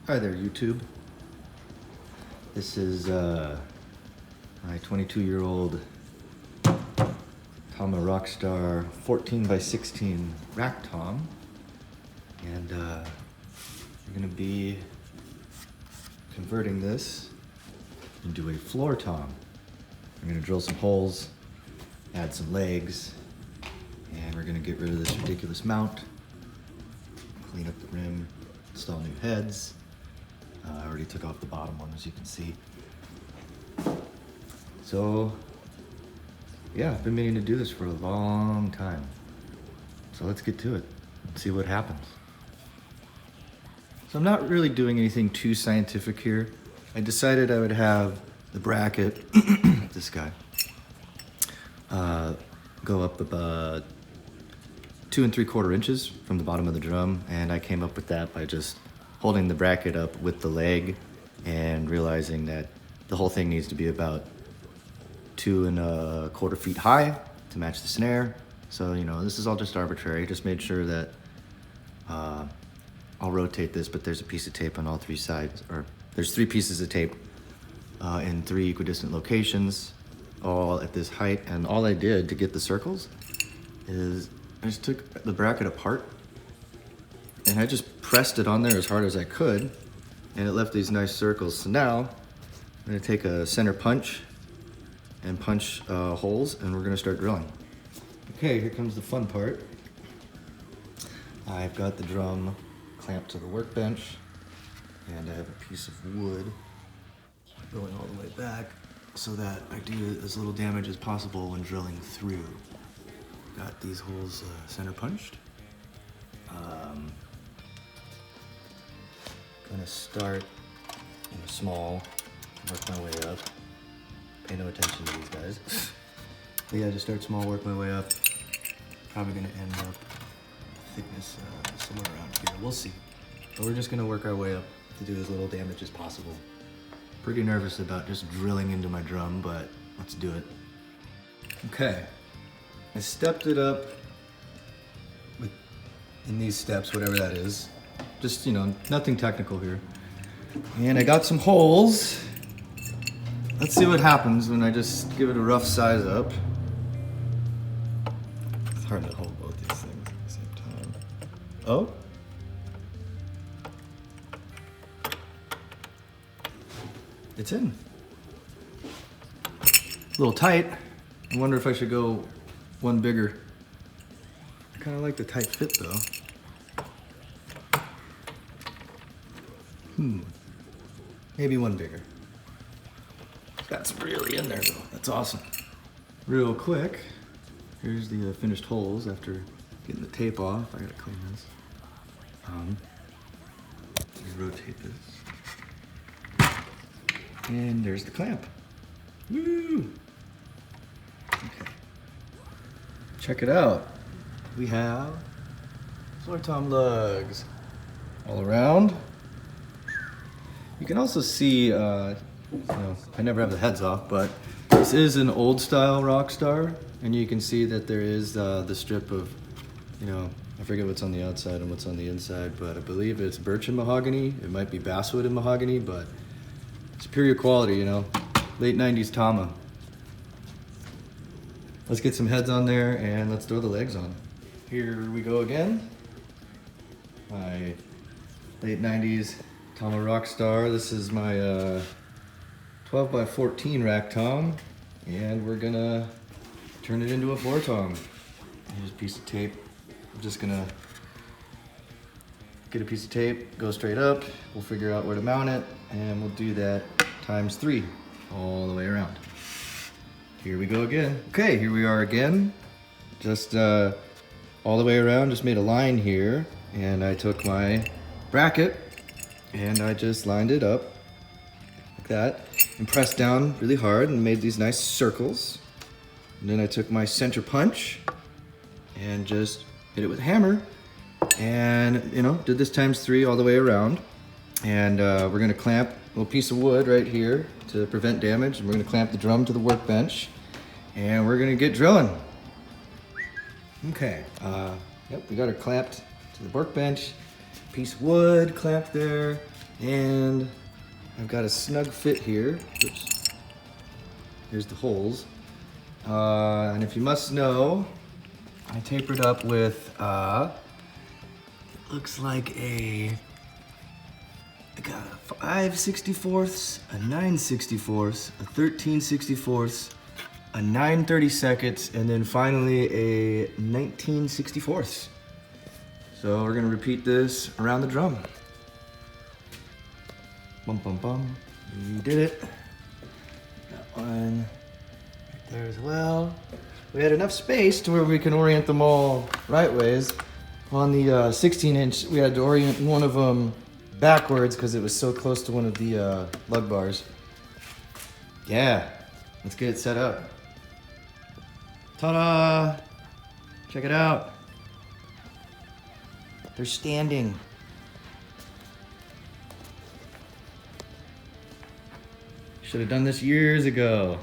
Hi there, YouTube. This is my 22-year-old Tama Rockstar 14x16 rack tom, and we're going to be converting this into a floor tom. We're going to drill some holes, add some legs, and we're going to get rid of this ridiculous mount, clean up the rim, install new heads. I already took off the bottom one, as you can see. So, yeah, I've been meaning to do this for a long time. So let's get to it and see what happens. So I'm not really doing anything too scientific here. I decided I would have the bracket, this guy, go up about 2 3/4 inches from the bottom of the drum, and I came up with that by just holding the bracket up with the leg and realizing that the whole thing needs to be about 2 1/4 feet high to match the snare. So, you know, this is all just arbitrary. Just made sure that I'll rotate this, but there's a piece of tape on all 3 sides, or there's 3 pieces of tape in 3 equidistant locations, all at this height. And all I did to get the circles is I just took the bracket apart and I just pressed it on there as hard as I could, and it left these nice circles. So now I'm gonna take a center punch and punch holes, and we're gonna start drilling. Okay, here comes the fun part. I've got the drum clamped to the workbench, and I have a piece of wood going all the way back so that I do as little damage as possible when drilling through. Got these holes center punched. Gonna start in a small, work my way up. Pay no attention to these guys. But yeah, just start small, work my way up. Probably gonna end up thickness somewhere around here. We'll see. But we're just gonna work our way up to do as little damage as possible. Pretty nervous about just drilling into my drum, but let's do it. Okay, I stepped it up in these steps, whatever that is. Just, you know, nothing technical here. And I got some holes. Let's see what happens when I just give it a rough size up. It's hard to hold both these things at the same time. Oh? It's in. A little tight. I wonder if I should go one bigger. I kind of like the tight fit though. Maybe one bigger. Got some really in there though. That's awesome. Real quick, here's the finished holes after getting the tape off. I gotta clean this. Let me rotate this. And there's the clamp. Woo! Okay. Check it out. We have floor tom lugs all around. You can also see, you know, I never have the heads off, but this is an old style Rockstar, and you can see that there is the strip of, you know, I forget what's on the outside and what's on the inside, but I believe it's birch and mahogany. It might be basswood and mahogany, but superior quality, you know, late 90s Tama. Let's get some heads on there and let's throw the legs on. Here we go again. My late 90s Tama Rockstar. This is my 12x14 rack tom, and we're gonna turn it into a floor tom. Here's a piece of tape. I'm just gonna get a piece of tape, go straight up. We'll figure out where to mount it, and we'll do that times 3 all the way around. Here we go again. Okay, here we are again. Just all the way around, just made a line here, and I took my bracket and I just lined it up like that and pressed down really hard and made these nice circles. And then I took my center punch and just hit it with a hammer, and, you know, did this times 3 all the way around. And we're gonna clamp a little piece of wood right here to prevent damage, and we're gonna clamp the drum to the workbench, and we're gonna get drilling. Okay, yep, we got her clamped to the workbench. Piece of wood clamped there. And I've got a snug fit here. Oops. Here's the holes. And if you must know, I tapered up with, looks like I got a 5/64, a 9/64, a 13/64, a 9/32, and then finally a 19/64. So we're gonna repeat this around the drum. Bum, bum, bum. You did it. Got one right there as well. We had enough space to where we can orient them all right ways. On the 16-inch, we had to orient one of them backwards because it was so close to one of the lug bars. Yeah, let's get it set up. Ta-da! Check it out. They're standing. Should have done this years ago.